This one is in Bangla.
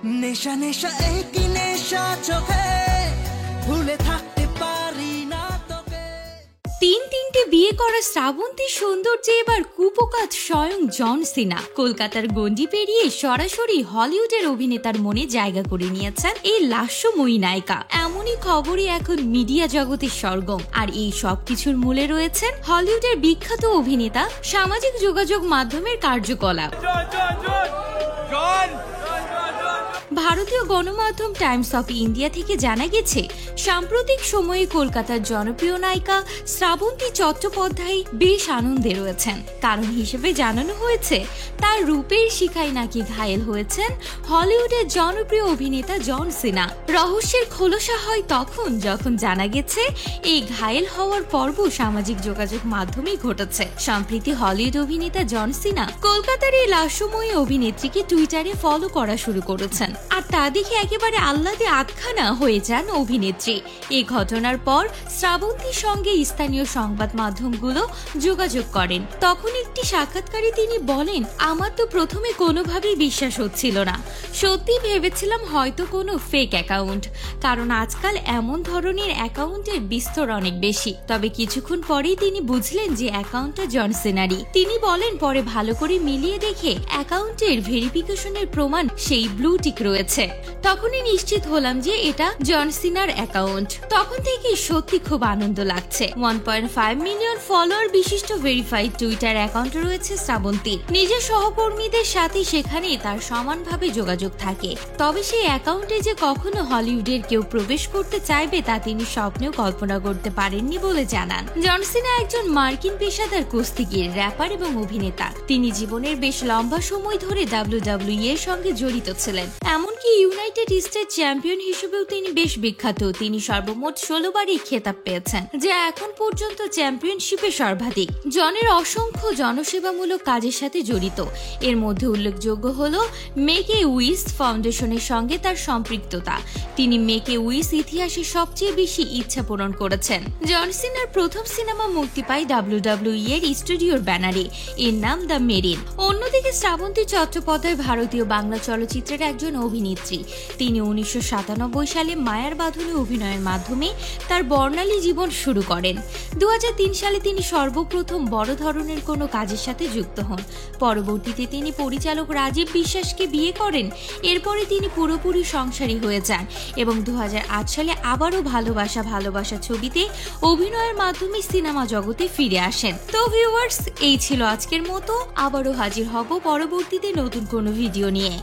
নেশা নেশা একই নেশা চোখে ভুলে থাকতে পারি না তোকে। তিনটে বিয়ে করা শ্রাবন্তীর সৌন্দর্যে এবার কুপোকাত স্বয়ং জন সিনা। কলকাতার গণ্ডি পেরিয়ে সরাসরি হলিউডের অভিনেতার মনে জায়গা করে নিয়েছেন এই লাস্যময়ী নায়িকা। এমনই খবরই এখন মিডিয়া জগতের সরগম। আর এই সবকিছুর মূলে রয়েছেন হলিউডের বিখ্যাত অভিনেতা, সামাজিক যোগাযোগ মাধ্যমের কার্যকলাপ। ভারতীয় গণমাধ্যম টাইমস অফ ইন্ডিয়া থেকে জানা গেছে, সাম্প্রতিক সময়ে কলকাতার জনপ্রিয় নায়িকা শ্রাবন্তী চট্টোপাধ্যায় বেশ আনন্দে রয়েছেন। কারণ হিসেবে জানানো হয়েছে, তার রূপের শিখায় নাকি ঘায়েল হয়েছেন হলিউডের জনপ্রিয় অভিনেতা জন সিনা। রহস্যের খোলসা হয় তখন যখন জানা গেছে এই ঘায়েল হওয়ার পর্ব সামাজিক যোগাযোগ মাধ্যমে ঘটেছে। সম্প্রতি হলিউড অভিনেতা জন সিনা কলকাতার এই লাস্যময়ী অভিনেত্রীকে টুইটারে ফলো করা শুরু করেছেন। আর তা দেখে একেবারে আহ্লাদে আতখানা হয়ে যান অভিনেত্রী। এই ঘটনার পর শ্রাবন্তীর সঙ্গে স্থানীয় সংবাদ মাধ্যমগুলো যোগাযোগ করেন। তখন একটি সাক্ষাৎকারে তিনি বলেন, আমার তো প্রথমে কোনোভাবেই বিশ্বাস হচ্ছিল না। সত্যি ভেবেছিলাম হয়তো কোনো ফেক অ্যাকাউন্ট, কারণ আজকাল এমন ধরনের অ্যাকাউন্টের বিস্তর অনেক বেশি। তবে কিছুক্ষণ পরেই তিনি বুঝলেন যে অ্যাকাউন্টটা জন সিনারই। তিনি বলেন, পরে ভালো করে মিলিয়ে দেখে অ্যাকাউন্টের ভেরিফিকেশনের প্রমাণ সেই ব্লু টিক রয়েছে। তখনই নিশ্চিত হলাম যে এটা জন সিনার অ্যাকাউন্ট। তখন থেকে সত্যি খুব আনন্দ লাগছে। 1.5 মিলিয়ন ফলোয়ার বিশিষ্ট ভেরিফাইড টুইটার অ্যাকাউন্ট রয়েছে শ্রাবন্তীর। নিজের সহকর্মীদের সাথে সেখানে তার সমানভাবে যোগাযোগ থাকে। তবে সেই অ্যাকাউন্টে যে কখনো হলিউডের কেউ প্রবেশ করতে চাইবে তা তিনি স্বপ্নেও কল্পনা করতে পারেননি বলে জানান। জন সিনা একজন মার্কিন পেশাদার কুস্তিগির, র্যাপার এবং অভিনেতা। তিনি জীবনের বেশ লম্বা সময় ধরে WWE এর সঙ্গে জড়িত ছিলেন। এমনকি ইউনাইটেড স্টেট চ্যাম্পিয়ন হিসেবেও তিনি বেশ বিখ্যাত। তিনি সর্বমোট 16 বারই খেতাব পেয়েছেন, যা এখন পর্যন্ত চ্যাম্পিয়নশিপে সর্বাধিক। জনের অসংখ্য জনসেবামূলক কাজের সাথে জড়িত। এর মধ্যে উল্লেখযোগ্য হল মেক এ উইশ ফাউন্ডেশনের সঙ্গে তার সম্পৃক্ততা। তিনি মেক এ উইশ ইতিহাসে সবচেয়ে বেশি ইচ্ছা পূরণ করেছেন। জন সিনার প্রথম সিনেমা মুক্তি পায় WWE এর স্টুডিওর ব্যানারে। এর নাম দ্য মেরিন। অন্যদিকে শ্রাবন্তী চট্টোপাধ্যায় ভারতীয় বাংলা চলচ্চিত্রের একজন অভিনেত্রী। তিনি 1997 সালে মায়ার বাঁধনে অভিনয়ের মাধ্যমে তার বর্ণালী জীবন শুরু করেন। 2003 সালে তিনি সর্বপ্রথম বড় ধরনের কোনো কাজের সাথে যুক্ত হন। পরবর্তীতে তিনি পরিচালক রাজীব বিশ্বাসকে বিয়ে করেন। এরপরে তিনি পুরোপুরি সংসারী হয়ে যান এবং 2008 সালে আবারও ভালোবাসা ছবিতে অভিনয়ের মাধ্যমে সিনেমা জগতে ফিরে আসেন। তো ভিউয়ার্স, এই ছিল আজকের মতো। আবারও হাজির হব পরবর্তীতে নতুন কোনো ভিডিও নিয়ে।